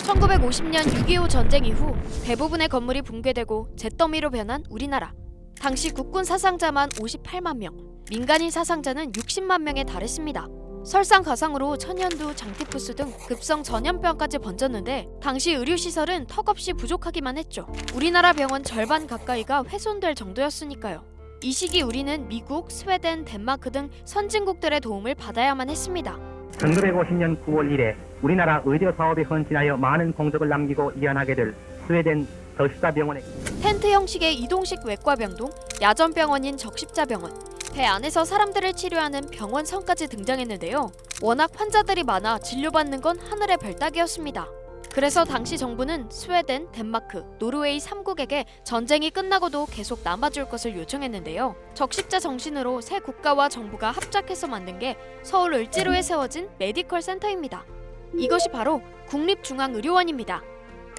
1950년 6.25 전쟁 이후 대부분의 건물이 붕괴되고 잿더미로 변한 우리나라. 당시 국군 사상자만 58만 명, 민간인 사상자는 60만 명에 달했습니다. 설상가상으로 천연두, 장티푸스 등 급성 전염병까지 번졌는데 당시 의료시설은 턱없이 부족하기만 했죠. 우리나라 병원 절반 가까이가 훼손될 정도였으니까요. 이 시기 우리는 미국, 스웨덴, 덴마크 등 선진국들의 도움을 받아야만 했습니다. 1950년 9월 이래 우리나라 의료 사업에 헌신하여 많은 공적을 남기고 이안하게 될 스웨덴 더슈타병원의 텐트 형식의 이동식 외과병동, 야전병원인 적십자병원, 배 안에서 사람들을 치료하는 병원성까지 등장했는데요. 워낙 환자들이 많아 진료받는 건 하늘의 별 따기였습니다. 그래서 당시 정부는 스웨덴, 덴마크, 노르웨이 3국에게 전쟁이 끝나고도 계속 남아줄 것을 요청했는데요. 적십자 정신으로 세 국가와 정부가 합작해서 만든 게 서울 을지로에 세워진 메디컬 센터입니다. 이것이 바로 국립중앙의료원입니다.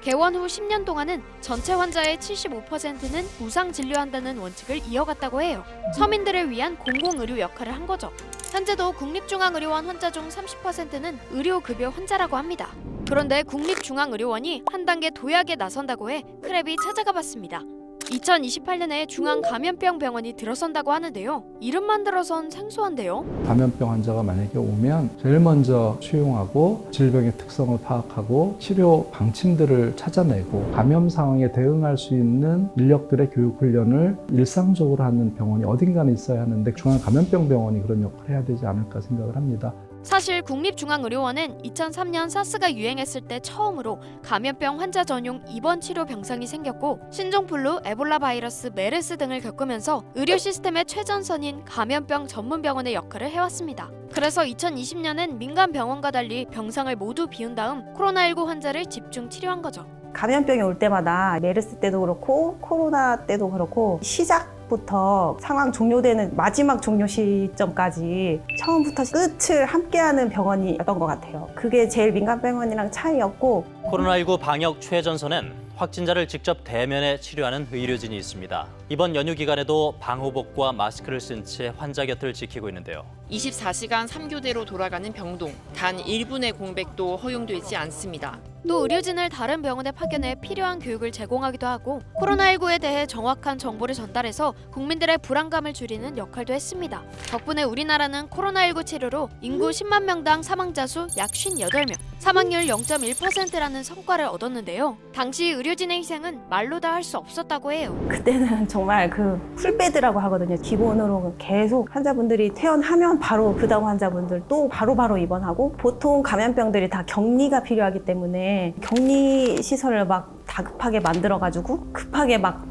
개원 후 10년 동안은 전체 환자의 75%는 무상 진료한다는 원칙을 이어갔다고 해요. 서민들을 위한 공공의료 역할을 한 거죠. 현재도 국립중앙의료원 환자 중 30%는 의료급여 환자라고 합니다. 그런데 국립중앙의료원이 한 단계 도약에 나선다고 해 크랩이 찾아가 봤습니다. 2028년에 중앙감염병병원이 들어선다고 하는데요. 이름만 들어선 생소한데요. 감염병 환자가 만약에 오면 제일 먼저 수용하고 질병의 특성을 파악하고 치료 방침들을 찾아내고 감염 상황에 대응할 수 있는 인력들의 교육 훈련을 일상적으로 하는 병원이 어딘가는 있어야 하는데 중앙감염병병원이 그런 역할을 해야 되지 않을까 생각을 합니다. 사실 국립중앙의료원은 2003년 사스가 유행했을 때 처음으로 감염병 환자 전용 입원 치료 병상이 생겼고 신종플루, 에볼라 바이러스, 메르스 등을 겪으면서 의료 시스템의 최전선인 감염병 전문병원의 역할을 해왔습니다. 그래서 2020년엔 민간 병원과 달리 병상을 모두 비운 다음 코로나19 환자를 집중 치료한 거죠. 감염병이 올 때마다 메르스 때도 그렇고 코로나 때도 그렇고 시작부터 상황 종료되는 마지막 종료 시점까지 처음부터 끝을 함께하는 병원이었던 것 같아요. 그게 제일 민간병원이랑 차이였고 코로나19 방역 최전선엔 확진자를 직접 대면해 치료하는 의료진이 있습니다. 이번 연휴 기간에도 방호복과 마스크를 쓴 채 환자 곁을 지키고 있는데요. 24시간 3교대로 돌아가는 병동, 단 1분의 공백도 허용되지 않습니다. 또 의료진을 다른 병원에 파견해 필요한 교육을 제공하기도 하고 코로나19에 대해 정확한 정보를 전달해서 국민들의 불안감을 줄이는 역할도 했습니다. 덕분에 우리나라는 코로나19 치료로 인구 10만 명당 사망자 수 약 58명, 사망률 0.1%라는 성과를 얻었는데요. 당시 의료진의 희생은 말로 다 할 수 없었다고 해요. 그때는 정말 그 풀베드라고 하거든요. 기본으로 계속 환자분들이 퇴원하면 바로 그 다음 환자분들 또 바로바로 입원하고 보통 감염병들이 다 격리가 필요하기 때문에 격리 시설을 막 다급하게 만들어가지고 급하게 막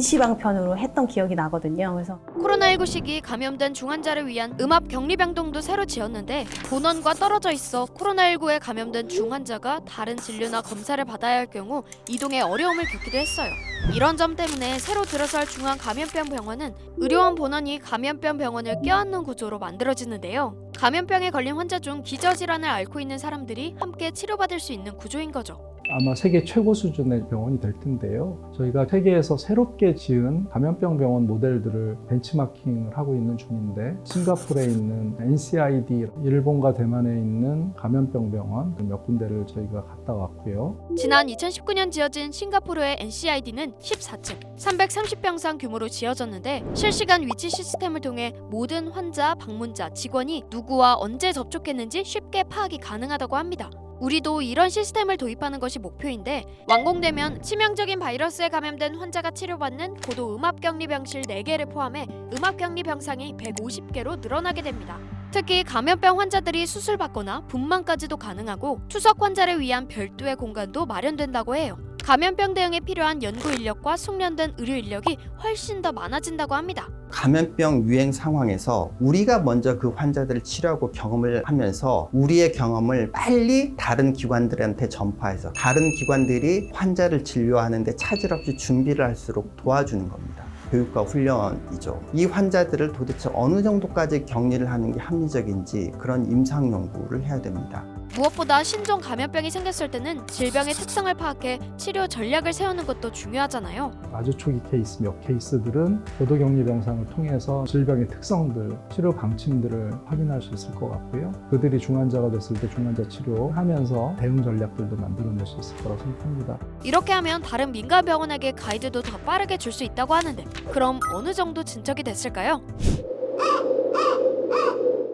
임시방편으로 했던 기억이 나거든요. 그래서 코로나19 시기 감염된 중환자를 위한 음압 격리병동도 새로 지었는데 본원과 떨어져 있어 코로나19에 감염된 중환자가 다른 진료나 검사를 받아야 할 경우 이동에 어려움을 겪기도 했어요. 이런 점 때문에 새로 들어설 중앙감염병병원은 의료원 본원이 감염병 병원을 껴안는 구조로 만들어지는데요. 감염병에 걸린 환자 중 기저질환을 앓고 있는 사람들이 함께 치료받을 수 있는 구조인 거죠. 아마 세계 최고 수준의 병원이 될 텐데요. 저희가 세계에서 새롭게 지은 감염병 병원 모델들을 벤치마킹을 하고 있는 중인데 싱가포르에 있는 NCID, 일본과 대만에 있는 감염병 병원 몇 군데를 저희가 갔다 왔고요. 지난 2019년 지어진 싱가포르의 NCID는 14층, 330병상 규모로 지어졌는데 실시간 위치 시스템을 통해 모든 환자, 방문자, 직원이 누구와 언제 접촉했는지 쉽게 파악이 가능하다고 합니다. 우리도 이런 시스템을 도입하는 것이 목표인데 완공되면 치명적인 바이러스에 감염된 환자가 치료받는 고도 음압격리병실 4개를 포함해 음압격리병상이 150개로 늘어나게 됩니다. 특히 감염병 환자들이 수술받거나 분만까지도 가능하고 투석 환자를 위한 별도의 공간도 마련된다고 해요. 감염병 대응에 필요한 연구 인력과 숙련된 의료 인력이 훨씬 더 많아진다고 합니다. 감염병 유행 상황에서 우리가 먼저 그 환자들을 치료하고 경험을 하면서 우리의 경험을 빨리 다른 기관들한테 전파해서 다른 기관들이 환자를 진료하는데 차질 없이 준비를 할수록 도와주는 겁니다. 교육과 훈련이죠. 이 환자들을 도대체 어느 정도까지 격리를 하는 게 합리적인지 그런 임상 연구를 해야 됩니다. 무엇보다 신종 감염병이 생겼을 때는 질병의 특성을 파악해 치료 전략을 세우는 것도 중요하잖아요. 아주 초기 케이스, 몇 케이스들은 교도격리 병상을 통해서 질병의 특성들, 치료 방침들을 확인할 수 있을 것 같고요. 그들이 중환자가 됐을 때 중환자 치료하면서 대응 전략들도 만들어낼 수 있을 거라고 생각합니다. 이렇게 하면 다른 민간 병원에게 가이드도 더 빠르게 줄 수 있다고 하는데 그럼 어느 정도 진척이 됐을까요?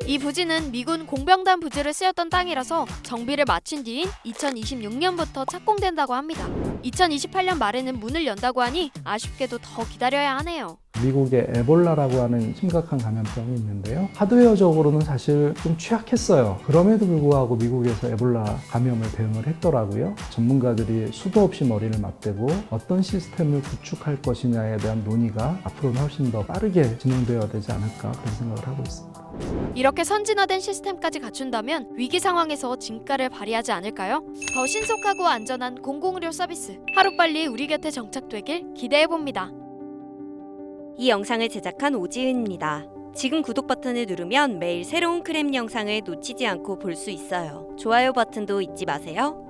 이 부지는 미군 공병단 부지를 쓰였던 땅이라서 정비를 마친 뒤인 2026년부터 착공된다고 합니다. 2028년 말에는 문을 연다고 하니 아쉽게도 더 기다려야 하네요. 미국에 에볼라라고 하는 심각한 감염병이 있는데요. 하드웨어적으로는 사실 좀 취약했어요. 그럼에도 불구하고 미국에서 에볼라 감염을 대응을 했더라고요. 전문가들이 수도 없이 머리를 맞대고 어떤 시스템을 구축할 것이냐에 대한 논의가 앞으로는 훨씬 더 빠르게 진행되어야 되지 않을까 그런 생각을 하고 있습니다. 이렇게 선진화된 시스템까지 갖춘다면 위기 상황에서 진가를 발휘하지 않을까요? 더 신속하고 안전한 공공의료 서비스 하루빨리 우리 곁에 정착되길 기대해봅니다. 이 영상을 제작한 오지은입니다. 지금 구독 버튼을 누르면 매일 새로운 크렘 영상을 놓치지 않고 볼 수 있어요. 좋아요 버튼도 잊지 마세요.